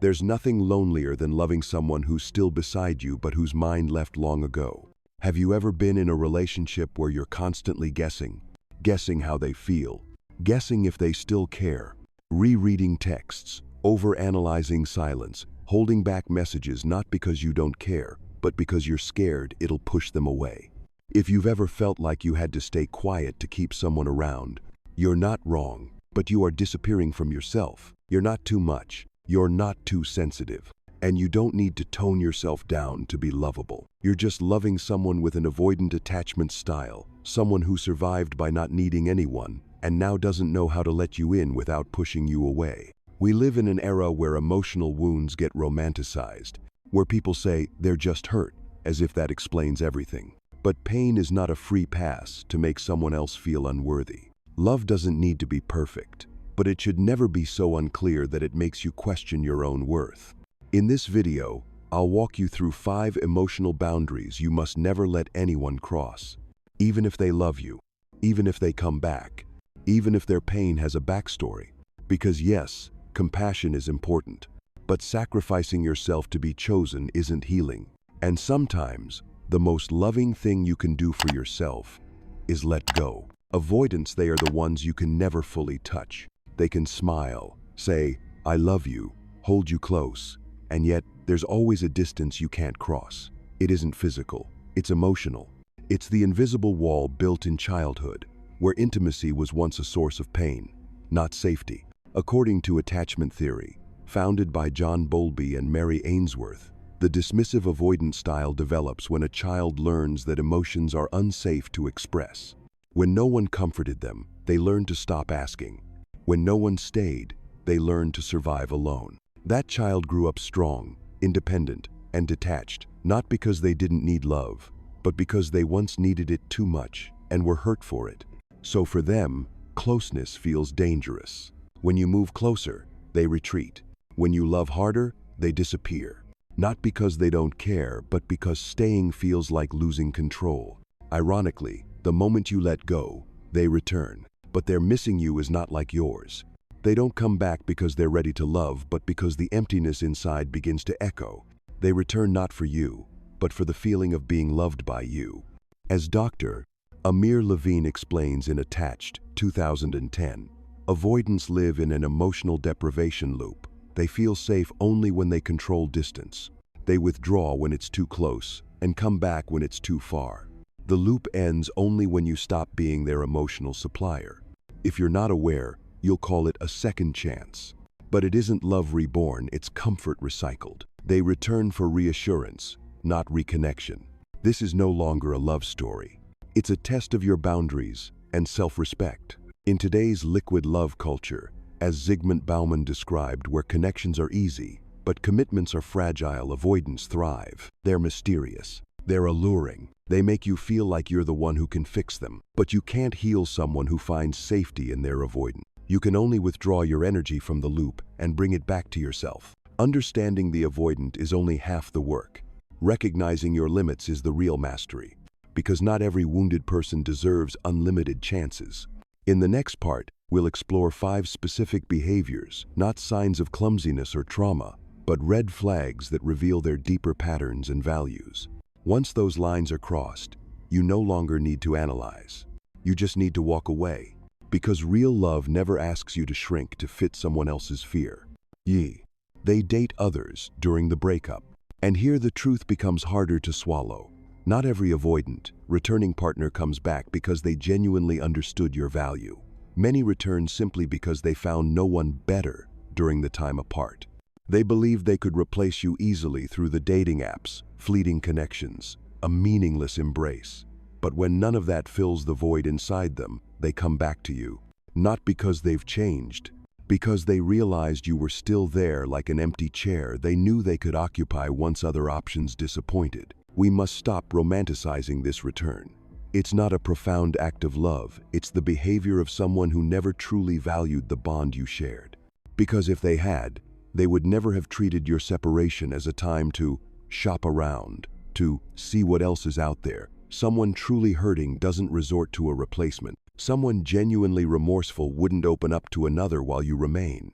There's nothing lonelier than loving someone who's still beside you but whose mind left long ago. Have you ever been in a relationship where you're constantly guessing how they feel, guessing if they still care, rereading texts, overanalyzing silence, holding back messages not because you don't care, but because you're scared it'll push them away? If you've ever felt like you had to stay quiet to keep someone around, you're not wrong, but you are disappearing from yourself. You're not too much. You're not too sensitive. And you don't need to tone yourself down to be lovable. You're just loving someone with an avoidant attachment style, someone who survived by not needing anyone and now doesn't know how to let you in without pushing you away. We live in an era where emotional wounds get romanticized, where people say they're just hurt, as if that explains everything. But pain is not a free pass to make someone else feel unworthy. Love doesn't need to be perfect, but it should never be so unclear that it makes you question your own worth. In this video, I'll walk you through 5 emotional boundaries you must never let anyone cross, even if they love you, even if they come back, even if their pain has a backstory. Because yes, compassion is important, but sacrificing yourself to be chosen isn't healing. And sometimes, the most loving thing you can do for yourself is let go. Avoidants, they are the ones you can never fully touch. They can smile, say, "I love you," hold you close, and yet there's always a distance you can't cross. It isn't physical, it's emotional. It's the invisible wall built in childhood, where intimacy was once a source of pain, not safety. According to attachment theory, founded by John Bowlby and Mary Ainsworth, the dismissive avoidant style develops when a child learns that emotions are unsafe to express. When no one comforted them, they learned to stop asking. When no one stayed, they learned to survive alone. That child grew up strong, independent, and detached, not because they didn't need love, but because they once needed it too much and were hurt for it. So for them, closeness feels dangerous. When you move closer, they retreat. When you love harder, they disappear. Not because they don't care, but because staying feels like losing control. Ironically, the moment you let go, they return. But their missing you is not like yours. They don't come back because they're ready to love, but because the emptiness inside begins to echo. They return not for you, but for the feeling of being loved by you. As Dr. Amir Levine explains in Attached, 2010, avoidants live in an emotional deprivation loop. They feel safe only when they control distance. They withdraw when it's too close and come back when it's too far. The loop ends only when you stop being their emotional supplier. If you're not aware, you'll call it a second chance. But it isn't love reborn, it's comfort recycled. They return for reassurance, not reconnection. This is no longer a love story. It's a test of your boundaries and self-respect. In today's liquid love culture, as Zygmunt Bauman described, where connections are easy, but commitments are fragile, avoidants thrive. They're mysterious. They're alluring. They make you feel like you're the one who can fix them. But you can't heal someone who finds safety in their avoidance. You can only withdraw your energy from the loop and bring it back to yourself. Understanding the avoidant is only half the work. Recognizing your limits is the real mastery. Because not every wounded person deserves unlimited chances. In the next part, we'll explore 5 specific behaviors, not signs of clumsiness or trauma, but red flags that reveal their deeper patterns and values. Once those lines are crossed, you no longer need to analyze. You just need to walk away. Because real love never asks you to shrink to fit someone else's fear. They date others during the breakup. And here the truth becomes harder to swallow. Not every avoidant, returning partner comes back because they genuinely understood your value. Many return simply because they found no one better during the time apart. They believed they could replace you easily through the dating apps, fleeting connections, a meaningless embrace. But when none of that fills the void inside them, they come back to you. Not because they've changed, because they realized you were still there like an empty chair they knew they could occupy once other options disappointed. We must stop romanticizing this return. It's not a profound act of love, it's the behavior of someone who never truly valued the bond you shared. Because if they had, they would never have treated your separation as a time to shop around, to see what else is out there. Someone truly hurting doesn't resort to a replacement. Someone genuinely remorseful wouldn't open up to another while you remain.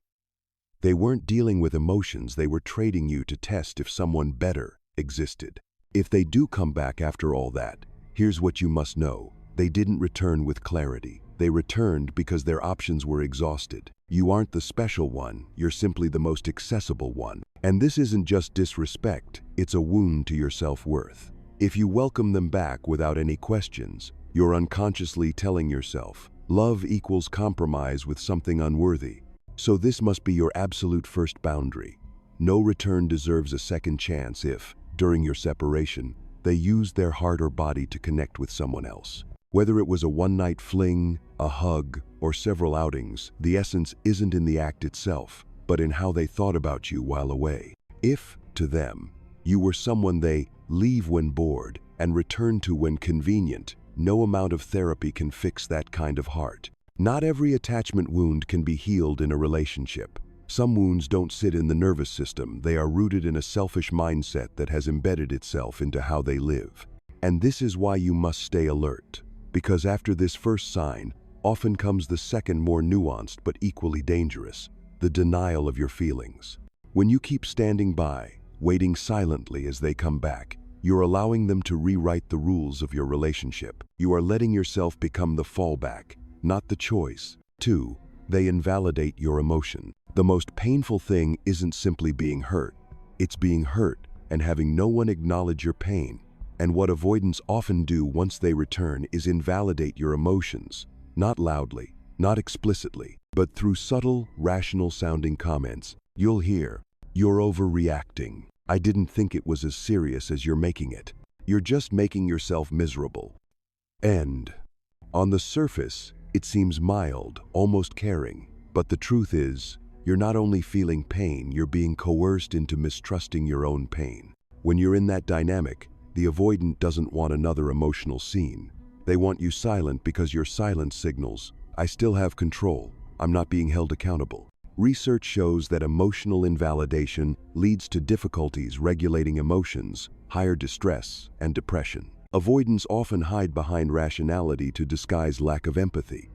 They weren't dealing with emotions, they were trading you to test if someone better existed. If they do come back after all that, here's what you must know. They didn't return with clarity. They returned because their options were exhausted. You aren't the special one, you're simply the most accessible one. And this isn't just disrespect, it's a wound to your self-worth. If you welcome them back without any questions, you're unconsciously telling yourself, love equals compromise with something unworthy. So this must be your absolute first boundary. No return deserves a second chance if, during your separation, they used their heart or body to connect with someone else. Whether it was a one-night fling, a hug, or several outings, the essence isn't in the act itself, but in how they thought about you while away. If, to them, you were someone they leave when bored and return to when convenient, no amount of therapy can fix that kind of heart. Not every attachment wound can be healed in a relationship. Some wounds don't sit in the nervous system, they are rooted in a selfish mindset that has embedded itself into how they live. And this is why you must stay alert. Because after this first sign, often comes the second, more nuanced but equally dangerous, the denial of your feelings. When you keep standing by, waiting silently as they come back, you're allowing them to rewrite the rules of your relationship. You are letting yourself become the fallback, not the choice. 2. They invalidate your emotion. The most painful thing isn't simply being hurt. It's being hurt and having no one acknowledge your pain. And what avoidants often do once they return is invalidate your emotions, not loudly, not explicitly, but through subtle, rational-sounding comments. You'll hear, "You're overreacting. I didn't think it was as serious as you're making it. You're just making yourself miserable." And on the surface, it seems mild, almost caring. But the truth is, you're not only feeling pain, you're being coerced into mistrusting your own pain. When you're in that dynamic, the avoidant doesn't want another emotional scene. They want you silent because your silence signals, "I still have control. I'm not being held accountable." Research shows that emotional invalidation leads to difficulties regulating emotions, higher distress, and depression. Avoidants often hide behind rationality to disguise lack of empathy.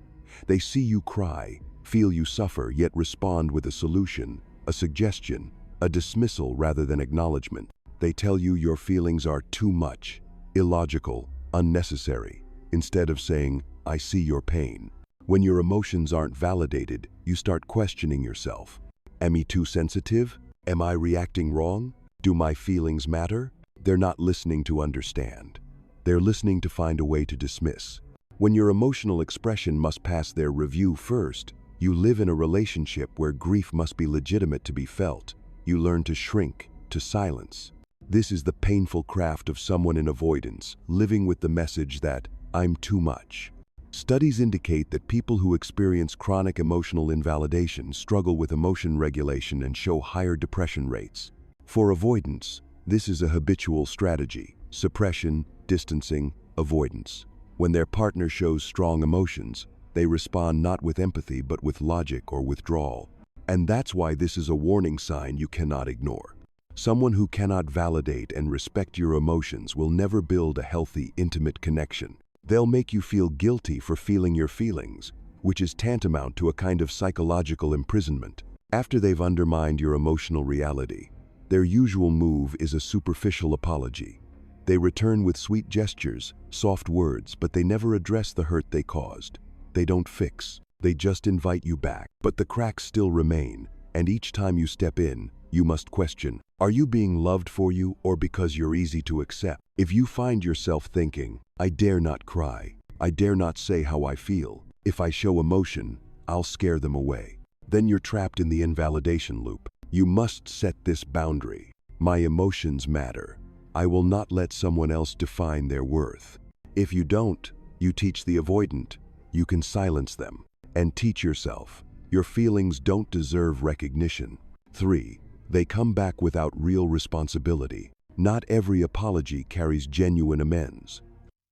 They see you cry, feel you suffer, yet respond with a solution, a suggestion, a dismissal rather than acknowledgement. They tell you your feelings are too much, illogical, unnecessary, instead of saying, "I see your pain." When your emotions aren't validated, you start questioning yourself. Am I too sensitive? Am I reacting wrong? Do my feelings matter? They're not listening to understand. They're listening to find a way to dismiss. When your emotional expression must pass their review first, you live in a relationship where grief must be legitimate to be felt. You learn to shrink, to silence. This is the painful craft of someone in avoidance, living with the message that, "I'm too much." Studies indicate that people who experience chronic emotional invalidation struggle with emotion regulation and show higher depression rates. For avoidance, this is a habitual strategy: suppression, distancing, avoidance. When their partner shows strong emotions, they respond not with empathy but with logic or withdrawal. And that's why this is a warning sign you cannot ignore. Someone who cannot validate and respect your emotions will never build a healthy, intimate connection. They'll make you feel guilty for feeling your feelings, which is tantamount to a kind of psychological imprisonment. After they've undermined your emotional reality, their usual move is a superficial apology. They return with sweet gestures, soft words, but they never address the hurt they caused. They don't fix, they just invite you back. But the cracks still remain, and each time you step in, you must question, are you being loved for you or because you're easy to accept? If you find yourself thinking, "I dare not cry, I dare not say how I feel, if I show emotion, I'll scare them away," then you're trapped in the invalidation loop. You must set this boundary. My emotions matter. I will not let someone else define their worth. If you don't, you teach the avoidant. You can silence them and teach yourself. Your feelings don't deserve recognition. 3. They come back without real responsibility. Not every apology carries genuine amends.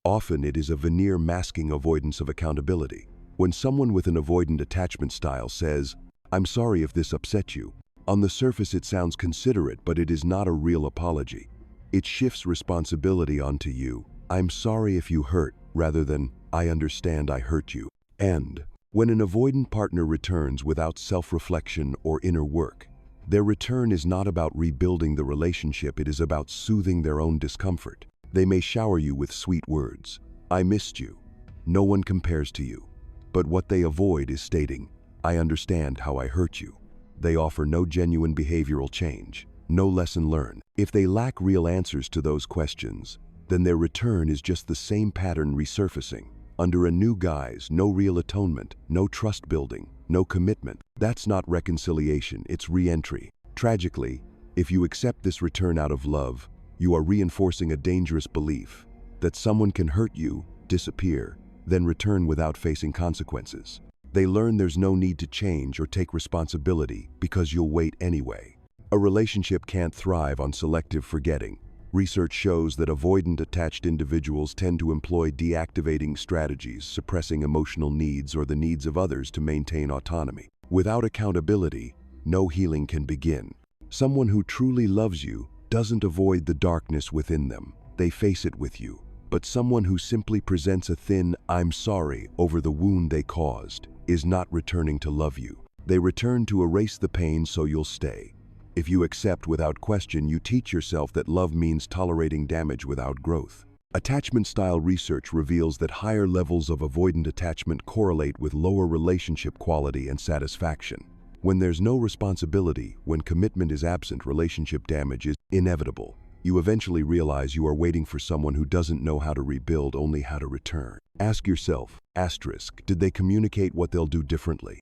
Often it is a veneer masking avoidance of accountability. When someone with an avoidant attachment style says, "I'm sorry if this upset you," on the surface it sounds considerate, but it is not a real apology. It shifts responsibility onto you. "I'm sorry if you hurt," rather than, "I understand I hurt you." And When an avoidant partner returns without self-reflection or inner work, their return is not about rebuilding the relationship, it is about soothing their own discomfort. They may shower you with sweet words. I missed you. No one compares to you. But what they avoid is stating, I understand how I hurt you. They offer no genuine behavioral change, no lesson learned. If they lack real answers to those questions, then their return is just the same pattern resurfacing, under a new guise, no real atonement, no trust building, no commitment. That's not reconciliation, it's re-entry. Tragically, if you accept this return out of love, you are reinforcing a dangerous belief that someone can hurt you, disappear, then return without facing consequences. They learn there's no need to change or take responsibility because you'll wait anyway. A relationship can't thrive on selective forgetting. Research shows that avoidant attached individuals tend to employ deactivating strategies, suppressing emotional needs or the needs of others to maintain autonomy. Without accountability, no healing can begin. Someone who truly loves you doesn't avoid the darkness within them. They face it with you. But someone who simply presents a thin, I'm sorry, over the wound they caused, is not returning to love you. They return to erase the pain so you'll stay. If you accept without question, you teach yourself that love means tolerating damage without growth. Attachment style research reveals that higher levels of avoidant attachment correlate with lower relationship quality and satisfaction. When there's no responsibility, when commitment is absent, relationship damage is inevitable. You eventually realize you are waiting for someone who doesn't know how to rebuild, only how to return. Ask yourself, did they communicate what they'll do differently?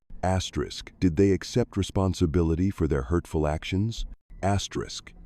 Did they accept responsibility for their hurtful actions?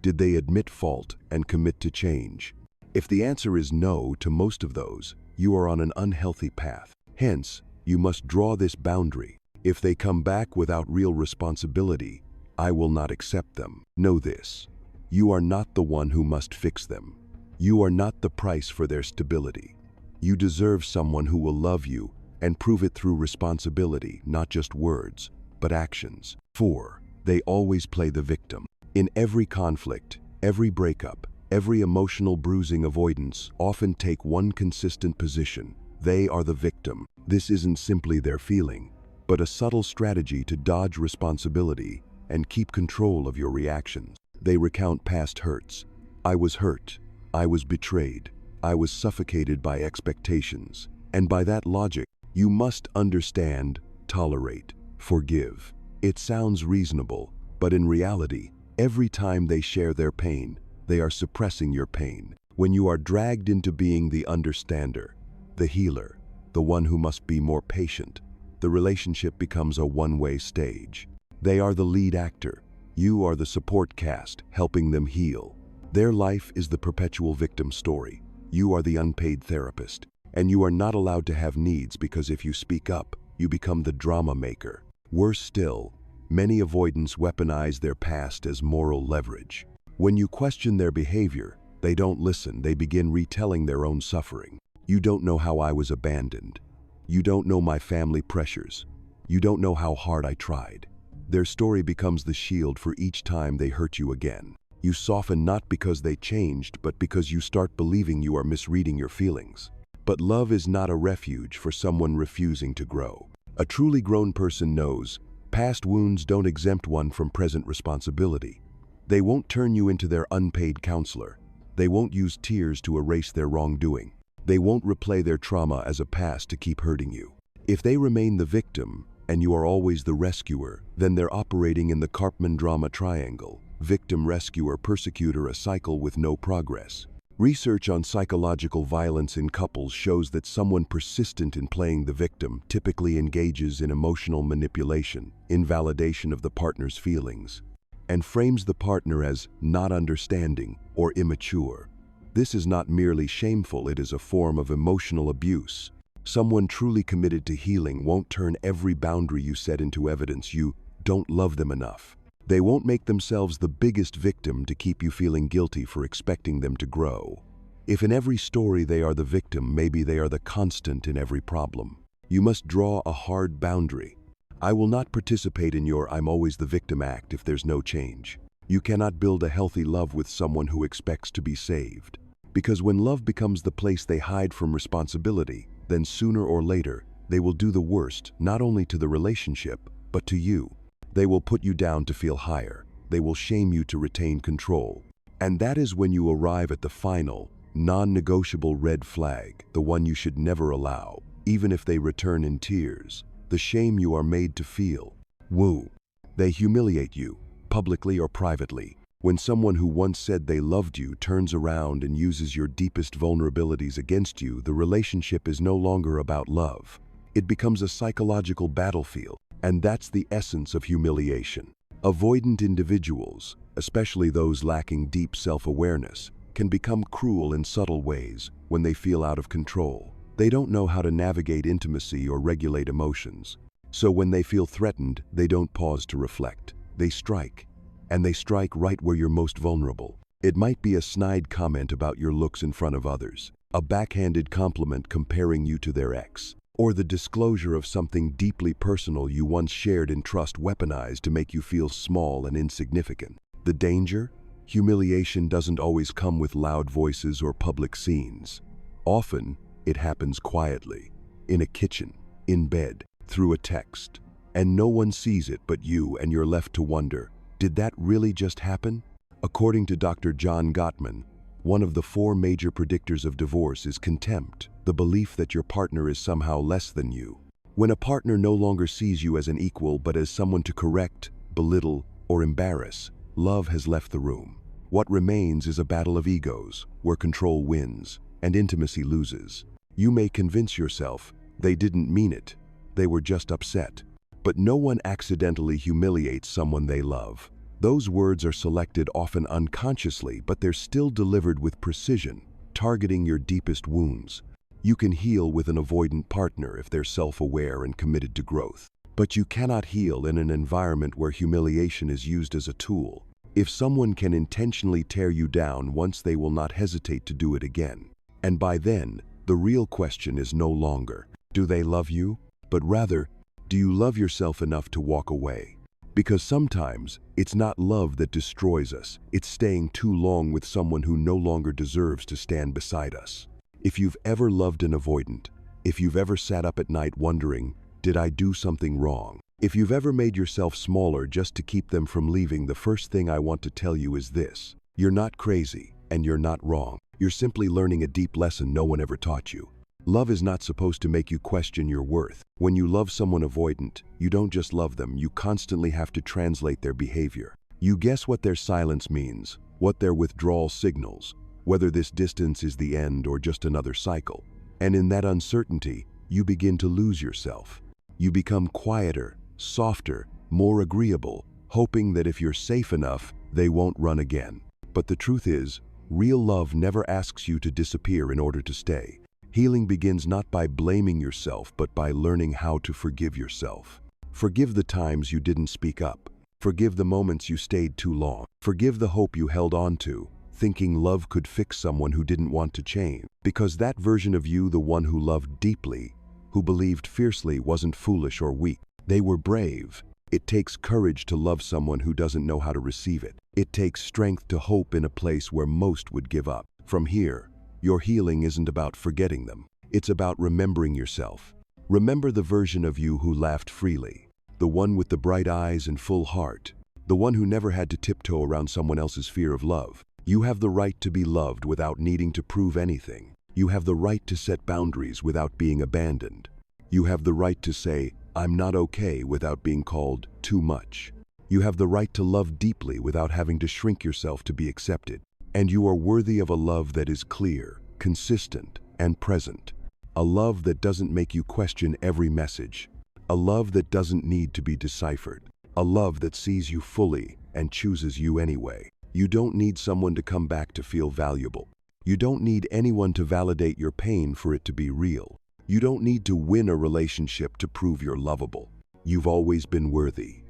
Did they admit fault and commit to change? If the answer is no to most of those, you are on an unhealthy path. Hence, you must draw this boundary. If they come back without real responsibility, I will not accept them. Know this. You are not the one who must fix them. You are not the price for their stability. You deserve someone who will love you and prove it through responsibility, not just words, but actions. 4. They always play the victim. In every conflict, every breakup, every emotional bruising, avoidants often take one consistent position. They are the victim. This isn't simply their feeling, but a subtle strategy to dodge responsibility and keep control of your reactions. They recount past hurts. I was hurt. I was betrayed. I was suffocated by expectations. And by that logic, you must understand, tolerate, forgive. It sounds reasonable, but in reality, every time they share their pain, they are suppressing your pain. When you are dragged into being the understander, the healer, the one who must be more patient, the relationship becomes a one-way stage. They are the lead actor. You are the support cast, helping them heal. Their life is the perpetual victim story. You are the unpaid therapist. And you are not allowed to have needs, because if you speak up, you become the drama maker. Worse still, many avoidants weaponize their past as moral leverage. When you question their behavior, they don't listen. They begin retelling their own suffering. You don't know how I was abandoned. You don't know my family pressures. You don't know how hard I tried. Their story becomes the shield for each time they hurt you again. You soften not because they changed, but because you start believing you are misreading your feelings. But love is not a refuge for someone refusing to grow. A truly grown person knows past wounds don't exempt one from present responsibility. They won't turn you into their unpaid counselor. They won't use tears to erase their wrongdoing. They won't replay their trauma as a past to keep hurting you. If they remain the victim, and you are always the rescuer, then they're operating in the Karpman drama triangle: victim, rescuer, persecutor, a cycle with no progress. Research on psychological violence in couples shows that someone persistent in playing the victim typically engages in emotional manipulation, invalidation of the partner's feelings, and frames the partner as not understanding or immature. This is not merely shameful, it is a form of emotional abuse. Someone truly committed to healing won't turn every boundary you set into evidence you don't love them enough. They won't make themselves the biggest victim to keep you feeling guilty for expecting them to grow. If in every story they are the victim, maybe they are the constant in every problem. You must draw a hard boundary. I will not participate in your I'm always the victim act if there's no change. You cannot build a healthy love with someone who expects to be saved. Because when love becomes the place they hide from responsibility, then sooner or later, They will do the worst, not only to the relationship, but to you. They will put you down to feel higher. They will shame you to retain control. And that is when you arrive at the final, non-negotiable red flag, the one you should never allow, even if they return in tears, the shame you are made to feel. Woo! They humiliate you, publicly or privately. When someone who once said they loved you turns around and uses your deepest vulnerabilities against you, the relationship is no longer about love. It becomes a psychological battlefield, and that's the essence of humiliation. Avoidant individuals, especially those lacking deep self-awareness, can become cruel in subtle ways when they feel out of control. They don't know how to navigate intimacy or regulate emotions. So when they feel threatened, they don't pause to reflect. They strike. And they strike right where you're most vulnerable. It might be a snide comment about your looks in front of others, a backhanded compliment comparing you to their ex, or the disclosure of something deeply personal you once shared in trust weaponized to make you feel small and insignificant. The danger? Humiliation doesn't always come with loud voices or public scenes. Often, it happens quietly, in a kitchen, in bed, through a text, and no one sees it but you, and you're left to wonder, did that really just happen? According to Dr. John Gottman, one of the 4 major predictors of divorce is contempt, the belief that your partner is somehow less than you. When a partner no longer sees you as an equal but as someone to correct, belittle, or embarrass, love has left the room. What remains is a battle of egos, where control wins and intimacy loses. You may convince yourself they didn't mean it, they were just upset. But no one accidentally humiliates someone they love. Those words are selected often unconsciously, but they're still delivered with precision, targeting your deepest wounds. You can heal with an avoidant partner if they're self-aware and committed to growth. But you cannot heal in an environment where humiliation is used as a tool. If someone can intentionally tear you down once, they will not hesitate to do it again. And by then, the real question is no longer, do they love you? But rather, do you love yourself enough to walk away? Because sometimes, it's not love that destroys us, it's staying too long with someone who no longer deserves to stand beside us. If you've ever loved an avoidant, if you've ever sat up at night wondering, did I do something wrong? If you've ever made yourself smaller just to keep them from leaving, the first thing I want to tell you is this: you're not crazy, and you're not wrong. You're simply learning a deep lesson no one ever taught you. Love is not supposed to make you question your worth. When you love someone avoidant, you don't just love them, you constantly have to translate their behavior. You guess what their silence means, what their withdrawal signals, whether this distance is the end or just another cycle. And in that uncertainty, you begin to lose yourself. You become quieter, softer, more agreeable, hoping that if you're safe enough, they won't run again. But the truth is, real love never asks you to disappear in order to stay. Healing begins not by blaming yourself, but by learning how to forgive yourself. Forgive the times you didn't speak up. Forgive the moments you stayed too long. Forgive the hope you held on to, thinking love could fix someone who didn't want to change. Because that version of you, the one who loved deeply, who believed fiercely, wasn't foolish or weak. They were brave. It takes courage to love someone who doesn't know how to receive it. It takes strength to hope in a place where most would give up. From here, your healing isn't about forgetting them. It's about remembering yourself. Remember the version of you who laughed freely, the one with the bright eyes and full heart, the one who never had to tiptoe around someone else's fear of love. You have the right to be loved without needing to prove anything. You have the right to set boundaries without being abandoned. You have the right to say, I'm not okay, without being called too much. You have the right to love deeply without having to shrink yourself to be accepted. And you are worthy of a love that is clear, consistent, and present. A love that doesn't make you question every message. A love that doesn't need to be deciphered. A love that sees you fully and chooses you anyway. You don't need someone to come back to feel valuable. You don't need anyone to validate your pain for it to be real. You don't need to win a relationship to prove you're lovable. You've always been worthy.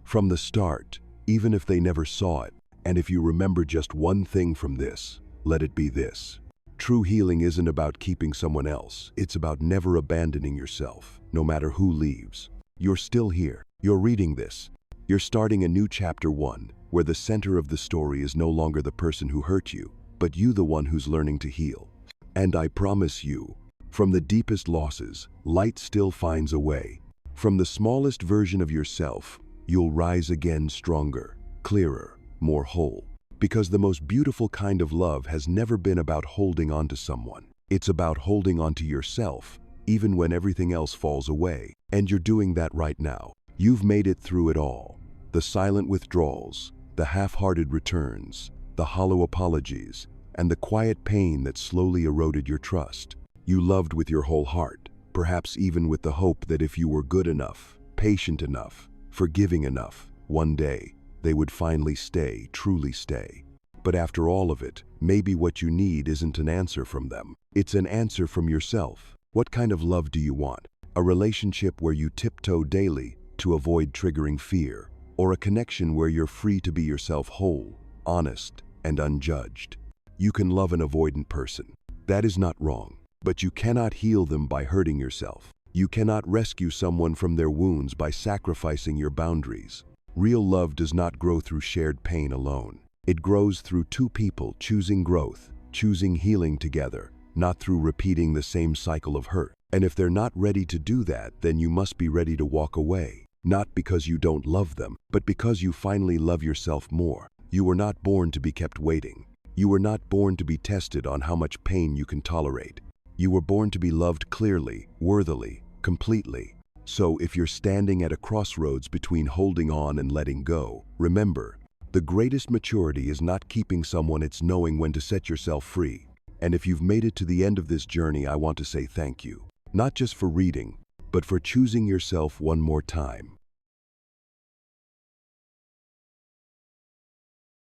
From the start, even if they never saw it. And if you remember just one thing from this, let it be this. True healing isn't about keeping someone else. It's about never abandoning yourself, no matter who leaves. You're still here. You're reading this. You're starting a new chapter 1, where the center of the story is no longer the person who hurt you, but you, the one who's learning to heal. And I promise you, From the deepest losses, light still finds a way. From the smallest version of yourself, you'll rise again stronger, clearer, more whole. Because the most beautiful kind of love has never been about holding on to someone. It's about holding on to yourself, even when everything else falls away. And you're doing that right now. You've made it through it all. The silent withdrawals, the half-hearted returns, the hollow apologies, and the quiet pain that slowly eroded your trust. You loved with your whole heart, perhaps even with the hope that if you were good enough, patient enough, forgiving enough, one day, they would finally stay, truly stay. But after all of it, maybe what you need isn't an answer from them. It's an answer from yourself. What kind of love do you want? A relationship where you tiptoe daily to avoid triggering fear, or a connection where you're free to be yourself whole, honest, and unjudged? You can love an avoidant person. That is not wrong. But you cannot heal them by hurting yourself. You cannot rescue someone from their wounds by sacrificing your boundaries. Real love does not grow through shared pain alone. It grows through two people choosing growth, choosing healing together, not through repeating the same cycle of hurt. And if they're not ready to do that, then you must be ready to walk away. Not because you don't love them, but because you finally love yourself more. You were not born to be kept waiting. You were not born to be tested on how much pain you can tolerate. You were born to be loved clearly, worthily, completely. So if you're standing at a crossroads between holding on and letting go, remember, the greatest maturity is not keeping someone, it's knowing when to set yourself free. And if you've made it to the end of this journey, I want to say thank you. Not just for reading, but for choosing yourself one more time.